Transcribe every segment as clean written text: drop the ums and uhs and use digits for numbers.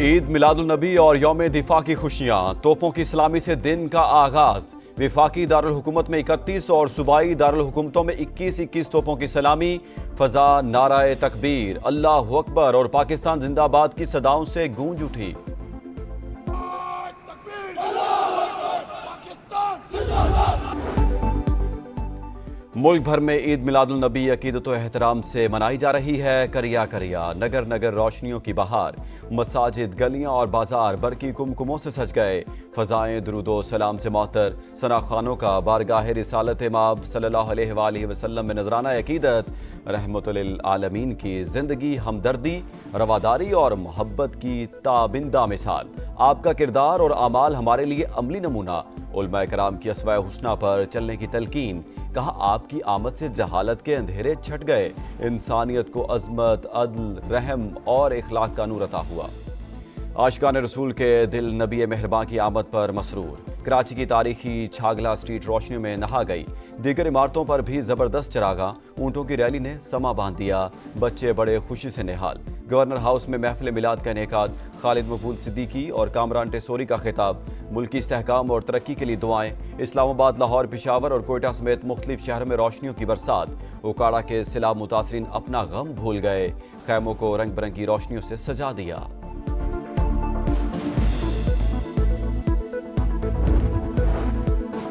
عید میلاد النبی اور یوم دفاع کی خوشیاں، توپوں کی سلامی سے دن کا آغاز۔ وفاقی دارالحکومت میں 31 اور صوبائی دارالحکومتوں میں 21 توپوں کی سلامی، فضا نعرہ تکبیر، اللہ اکبر اور پاکستان زندہ باد کی صداؤں سے گونج اٹھی۔ ملک بھر میں عید میلاد النبی عقیدت و احترام سے منائی جا رہی ہے۔ کریا کریا نگر نگر روشنیوں کی بہار، مساجد، گلیاں اور بازار برقی کمکموں سے سج گئے۔ فضائیں درود و سلام سے معطر، ثنا خوانوں کا بارگاہ رسالت مآب صلی اللہ علیہ وآلہ وسلم میں نذرانہ عقیدت، رحمت للعالمین کی زندگی، ہمدردی، رواداری اور محبت کی تابندہ مثال۔ آپ کا کردار اور اعمال ہمارے لیے عملی نمونہ۔ علماء کرام کی اسوہ حسنہ پر چلنے کی تلقین۔ کہا آپ کی آمد سے جہالت کے اندھیرے چھٹ گئے، انسانیت کو عظمت، عدل، رحم اور اخلاق کا نور عطا ہوا۔ عاشقان رسول کے دل نبی مہرباں کی آمد پر مسرور۔ کراچی کی تاریخی چھاگلا اسٹریٹ روشنیوں میں نہا گئی، دیگر عمارتوں پر بھی زبردست چراغاں، اونٹوں کی ریلی نے سما باندھ دیا، بچے بڑے خوشی سے نہال۔ گورنر ہاؤس میں محفل میلاد کا انعقاد، خالد مقبول صدیقی اور کامران ٹیسوری کا خطاب، ملکی استحکام اور ترقی کے لیے دعائیں۔ اسلام آباد، لاہور، پشاور اور کوئٹہ سمیت مختلف شہروں میں روشنیوں کی برسات۔ اوکاڑا کے سیلاب متاثرین اپنا غم بھول گئے، خیموں کو رنگ برنگی روشنیوں سے سجا دیا۔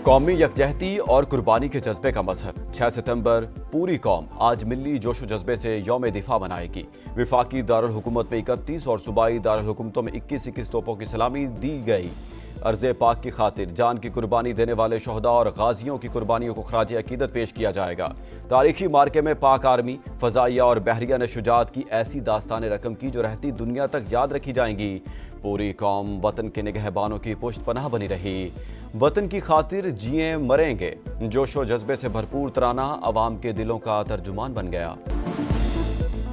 قومی یکجہتی اور قربانی کے جذبے کا مظہر، 6 ستمبر پوری قوم آج ملی جوش و جذبے سے یوم دفاع منائے گی۔ وفاقی دارالحکومت میں 31 اور صوبائی دارالحکومتوں میں 21 توپوں کی سلامی دی گئی۔ عرض پاک کی خاطر جان کی قربانی دینے والے شہداء اور غازیوں کی قربانیوں کو خراج عقیدت پیش کیا جائے گا۔ تاریخی مارکے میں پاک آرمی، فضائیہ اور بحریہ نے شجاعت کی ایسی داستان رقم کی جو رہتی دنیا تک یاد رکھی جائیں گی۔ پوری قوم وطن کے نگہبانوں کی پشت پناہ بنی رہی۔ وطن کی خاطر جییں مریں گے، جوش و جذبے سے بھرپور ترانہ عوام کے دلوں کا ترجمان بن گیا۔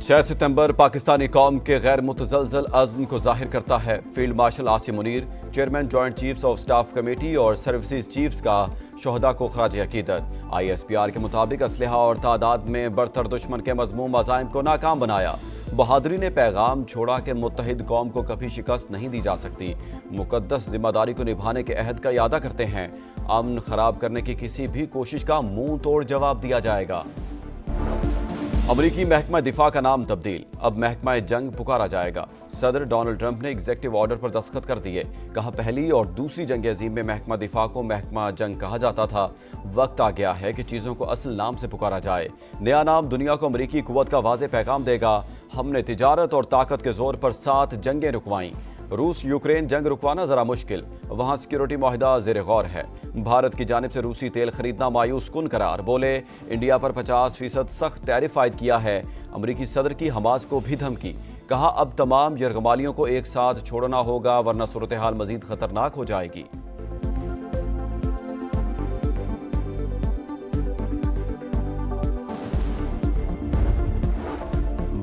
6 ستمبر پاکستانی قوم کے غیر متزلزل عزم کو ظاہر کرتا ہے۔ Field marshal Asim Munir, chairman joint chiefs of staff committee اور سروسز چیفز کا شہداء کو خراج عقیدت۔ ISPR کے مطابق اسلحہ اور تعداد میں برتر دشمن کے مذموم عزائم کو ناکام بنایا۔ بہادری نے پیغام چھوڑا کہ متحد قوم کو کبھی شکست نہیں دی جا سکتی۔ مقدس ذمہ داری کو نبھانے کے عہد کا اعادہ کرتے ہیں۔ امن خراب کرنے کی کسی بھی کوشش کا منہ توڑ جواب دیا جائے گا۔ امریکی محکمہ دفاع کا نام تبدیل، اب محکمہ جنگ پکارا جائے گا۔ صدر ڈونلڈ ٹرمپ نے ایگزیکٹو آرڈر پر دستخط کر دیے۔ کہا پہلی اور دوسری جنگ عظیم میں محکمہ دفاع کو محکمہ جنگ کہا جاتا تھا، وقت آ گیا ہے کہ چیزوں کو اصل نام سے پکارا جائے۔ نیا نام دنیا کو امریکی قوت کا واضح پیغام دے گا۔ ہم نے تجارت اور طاقت کے زور پر 7 جنگیں رکوائیں۔ روس یوکرین جنگ رکوانا ذرا مشکل، وہاں سیکیورٹی معاہدہ زیر غور ہے۔ بھارت کی جانب سے روسی تیل خریدنا مایوس کن قرار، بولے انڈیا پر 50% سخت ٹیرف عائد کیا ہے۔ امریکی صدر کی حماس کو بھی دھمکی، کہا اب تمام یرغمالیوں کو ایک ساتھ چھوڑنا ہوگا ورنہ صورتحال مزید خطرناک ہو جائے گی۔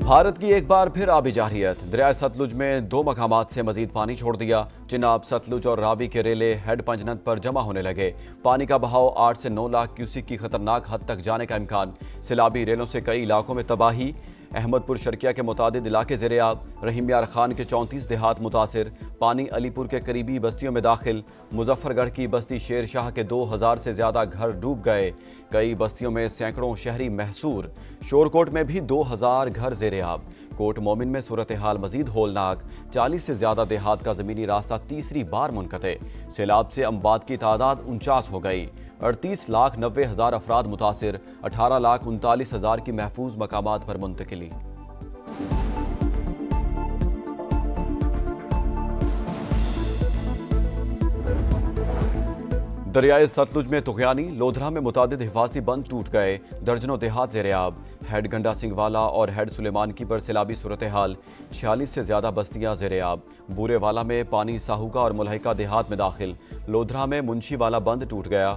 بھارت کی ایک بار پھر آبی جارحیت، دریائے ستلج میں 2 مقامات سے مزید پانی چھوڑ دیا۔ چناب، ستلج اور راوی کے ریلے ہیڈ پنجنت پر جمع ہونے لگے۔ پانی کا بہاؤ 8 سے 9 لاکھ کیوسک کی خطرناک حد تک جانے کا امکان۔ سیلابی ریلوں سے کئی علاقوں میں تباہی۔ احمد پور شرقیہ کے متعدد علاقے زیر آب، رحیم یار خان کے 34 دیہات متاثر۔ پانی علی پور کے قریبی بستیوں میں داخل۔ مظفر گڑھ کی بستی شیر شاہ کے 2000 سے زیادہ گھر ڈوب گئے۔ کئی بستیوں میں سینکڑوں شہری محصور۔ شورکوٹ میں بھی 2000 گھر زیر آب۔ کوٹ مومن میں صورتحال مزید ہولناک، 40 سے زیادہ دیہات کا زمینی راستہ تیسری بار منقطع۔ سیلاب سے اموات کی تعداد 49 ہو گئی۔ 38,90,000 افراد متاثر، 18,39,000 کی محفوظ مقامات پر منتقلی۔ دریائے ستلج میں طغیانی، لودھرا میں متعدد حفاظتی بند ٹوٹ گئے، درجنوں دیہات زیر آب۔ ہیڈ گنڈا سنگھ والا اور ہیڈ سلیمان کی پر سیلابی صورتحال، 46 سے زیادہ بستیاں زیر آب۔ بورے والا میں پانی ساہوکا اور ملحقہ دیہات میں داخل۔ لودھرا میں منشی والا بند ٹوٹ گیا۔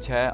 6